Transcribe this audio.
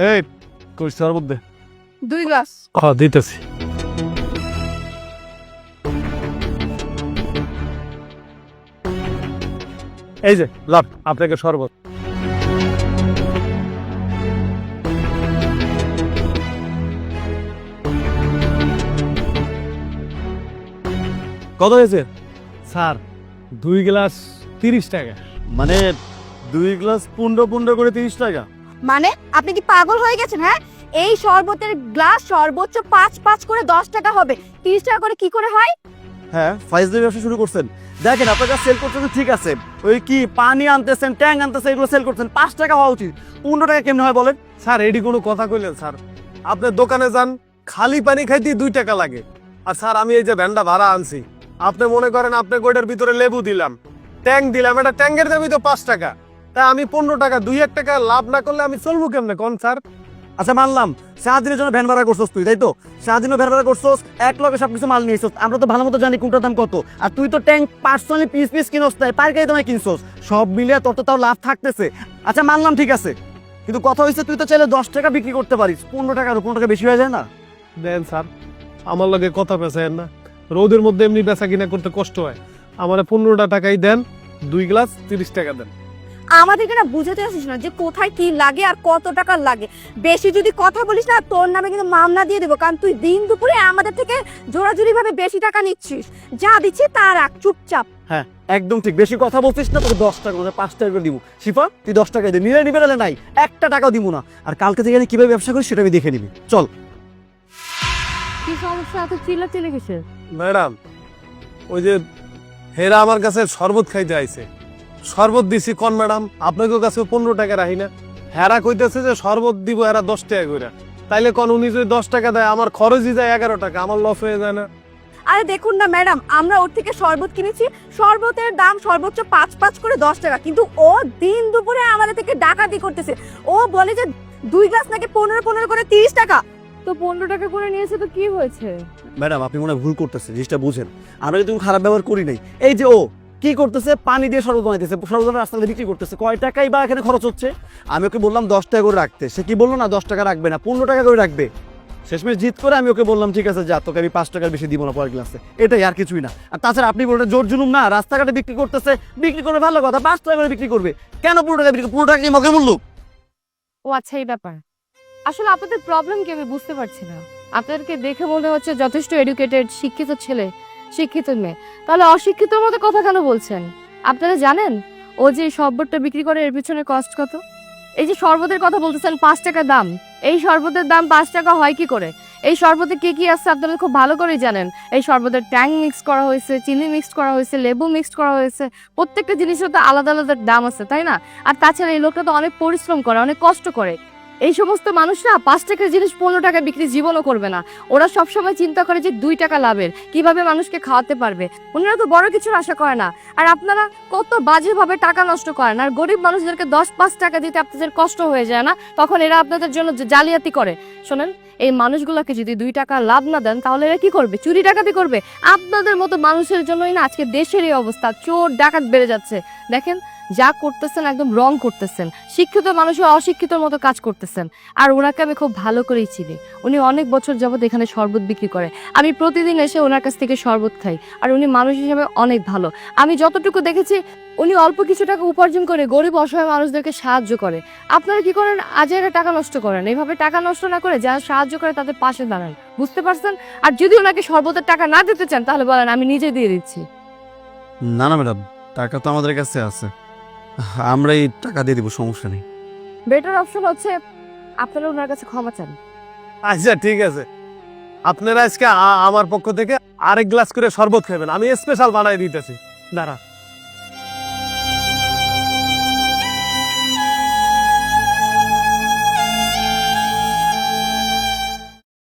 এই কই শরবত দে। 2 গ্লাস। দিতেছি। এই যে লাভ আপনাকে শরবত। কত হয়েছে স্যার? 2 গ্লাস 30 টাকা। মানে 2 গ্লাস 15 করে 30 টাকা? মানে আপনি কি পাগল হয়ে গেছেন? হ্যাঁ, এই শরবতের গ্লাস সর্বোচ্চ 5 করে 10 টাকা হবে। 30 টাকা করে কি করে হয়? হ্যাঁ, ফাইজলামি ব্যবসা শুরু করছেন। দেখেন আপনার কাছে সেল করতেছেন ঠিক আছে, ওই কি পানি আনতেছেন, ট্যাঙ্ক আনতেছেন, এগুলো সেল করতেছেন, 5 টাকা হওয়া উচিত। 15 টাকা কেমনে হয় বলেন? স্যার এডি কোনো কথা কইলেন স্যার? আপনার দোকানে যান, খালি পানি খাইতে 2 টাকা লাগে। আর স্যার আমি এই যে ভ্যানটা ভাড়া আনছি, আপনি মনে করেন আপনার গোটার ভিতরে লেবু দিলাম, ট্যাঙ্ক দিলাম, এটা ট্যাঙ্কের দামই তো 5 টাকা। তাই আমি 15 টাকা 2-1 টাকা লাভ না করলে আমি চলবো কেমনে কোন স্যার? আচ্ছা মানলাম শাহদিনের জন্য ভ্যান ভাড়া করছস তুই, তাই তো? শাহদিনও ভ্যান ভাড়া করছস, এক লগে সবকিছু মাল নিয়েছস। আমরা তো ভালো মতো জানি কোনটার দাম কত। আর তুই তো ট্যাঙ্ক পার্সোনালি পিস কিনস, তাই পাইকারি দামে কিনছস। সব মিলিয়ে তোর তো তাও লাভ থাকতেছে। আচ্ছা মানলাম ঠিক আছে, কিন্তু কথা হয়েছে তুই তো চাইলে 10 টাকা বিক্রি করতে পারিস। 15 টাকা 15 টাকা বেশি হয়ে যায় না? দেন স্যার, আমার লগে কথা পেঁচায়েন না। রোদের মধ্যে এমনি বেচা কিনা করতে কষ্ট হয়। আমার 15 টাকাই দেন, 2 গ্লাস 30 টাকা দেন। আমাদেরকে না বুঝাতে আসিস না যে কোথায় কি লাগে আর কত টাকা লাগে। বেশি যদি কথা বলিস না, তোর নামে কিন্তু মামলা দিয়ে দেবো। কারণ তুই দিন দুপুরে আমাদের থেকে জোরাজুরি ভাবে বেশি টাকা নিচ্ছিস। যা দিচ্ছি তা রাখ চুপচাপ। হ্যাঁ একদম ঠিক, বেশি কথা বলছিস না, তোকে 10 টাকা মানে 5 টাকা করে দিব। শিফা তুই 10 টাকা দে, নিলে নিবে নাহলে নাই, একটা টাকাও দিব না। আর কালকে থেকে আমি কিভাবে ব্যবসা করি সেটা আমি দেখে নিবি। চল। কি সমস্যা? এত চিল্লাচিল্লি কিসের? ম্যাডাম, ওই যে হেরা আমার কাছে শরবত খাইতে আইছে, শরবত দিছি কোন ম্যাডাম, আপনাদের কাছে 15 টাকা রাখি না। হেরা কইতেছে যে শরবত দিব এরা 10 টাকা করে। তাইলে কোন উনি যদি 10 টাকা দেয়, আমার খরচই যায় 11 টাকা, আমার লস হয়ে যায় না? আরে দেখুন না ম্যাডাম, আমরা ওর থেকে শরবত কিনেছি, শরবতের দাম সর্বোচ্চ 5 করে 10 টাকা। কিন্তু ও দিন দুপুরে আমাদের থেকে ডাকাতি করতেছে। ও বলে যে 2 গ্লাস নাকি 15 করে 30 টাকা। তো 15 টাকা করে নিয়েছে তো কি হয়েছে? ম্যাডাম আপনি মনে হয় ভুল করতেছেন, জিনিসটা বুঝেন। আমরা কিন্তু খারাপ ব্যবহার করি নাই। এই যে ও কি করতেছে, পানি দিয়ে শরবত বানাইতেছে, শরবত রাস্তায় বিক্রি করতেছে। কয় টাকাই বা এখানে খরচ হচ্ছে? আমি ওকে বললাম 10 টাকা করে রাখতে, সে কি বললো না 10 টাকা রাখবে না, 15 টাকা করে রাখবে। শেষমেশ জিত করে আমি ওকে বললাম ঠিক আছে যা, তোকে আমি 5 টাকার বেশি দিব না পরের গ্লাসে। এটাই, আর কিছুই না। আর তাছাড়া আপনি বললেন জোর জুলুম না, রাস্তাঘাটে বিক্রি করতেছে, বিক্রি করে ভালো কথা, 5 টাকা করে বিক্রি করবে। কেন 15 টাকা বিক্রি? 15 টাকা কি মগের মূল্য? ও আচ্ছা, এই ব্যাপার। আসলে আপনাদের প্রবলেম কি আমি বুঝতে পারছি না। আপনাদেরকে দেখে মনে হচ্ছে যথেষ্ট এডুকেটেড, শিক্ষিত ছেলে, শিক্ষিত মেয়ে। তাহলে অশিক্ষিতর মতো কথা কেন বলছেন? আপনারা জানেন ও যে শরবতটা বিক্রি করে এর পিছনে কস্ট কত? এই যে শরবতের কথা বলতেছেন 5 টাকা দাম, এই শরবতের দাম 5 টাকা হয় কি করে? এই শরবতে কি কি আছে আপনারা খুব ভালো করেই জানেন। এই শরবতের ট্যাং মিক্স করা হয়েছে, চিনি মিক্স করা হয়েছে, লেবু মিক্স করা হয়েছে। প্রত্যেকটা জিনিসের তো আলাদা আলাদা দাম আছে, তাই না? আর তাছাড়া এই লোকটা তো অনেক পরিশ্রম করে, অনেক কষ্ট করে। এই সমস্ত মানুষরা 5 টাকার জিনিস 15 টাকা বিক্রি জীবনও করবে না। ওরা সবসময় চিন্তা করে যে 2 টাকা লাভের কিভাবে মানুষকে খাওয়াতে পারবে। ওনারা তো বড় কিছুর আশা করে না। আর আপনারা কত বাজেভাবে টাকা নষ্ট করেন। আর গরিব মানুষদেরকে 10-5 টাকা দিতে আপনাদের কষ্ট হয়ে যায় না? তখন এরা আপনাদের জন্য জালিয়াতি করে। শোনেন, এই মানুষগুলোকে যদি 2 টাকা লাভ না দেন তাহলে এরা কি করবে? চুরি ডাকাতি করবে। আপনাদের মতো মানুষের জন্যই না আজকে দেশের এই অবস্থা, চোর ডাকাত বেড়ে যাচ্ছে। দেখেন, যা করতেছেন একদম রং করতেছেন। শিক্ষিত মানুষও অশিক্ষিতর মতো কাজ করতেছেন। আর ওনাকে আমি খুব ভালো করেই চিনি। উনি অনেক বছর যাবত এখানে শরবত বিক্রি করে। আমি প্রতিদিন এসে ওনার কাছ থেকে শরবত খাই। আর উনি মানুষ হিসেবে অনেক ভালো। আমি যতটুকু দেখেছি উনি অল্প কিছু টাকা উপার্জন করে গরিব অসহায় মানুষদেরকে সাহায্য করে। আপনারা কি করেন? আজেরা টাকা নষ্ট করেন। এইভাবে টাকা নষ্ট না করে যারা সাহায্য করে তাদের পাশে দাঁড়ান। বুঝতে পারছেন? আর যদি ওনাকে শরবতের টাকা না দিতে চান তাহলে বলেন, আমি নিজে দিয়ে দিচ্ছি। না না ম্যাডাম, টাকা তো আমাদের কাছে আছে, আমরা এই টাকা দিয়ে দিব, সমস্যা নেই। বেটার অপশন হচ্ছে আপনারা ওনার কাছে ক্ষমা চান। আচ্ছা ঠিক আছে, আপনারা আজকে আমার পক্ষ থেকে আরেক গ্লাস করে শরবত খাবেন, আমি স্পেশাল বানাই দিতেছি। দাঁড়া।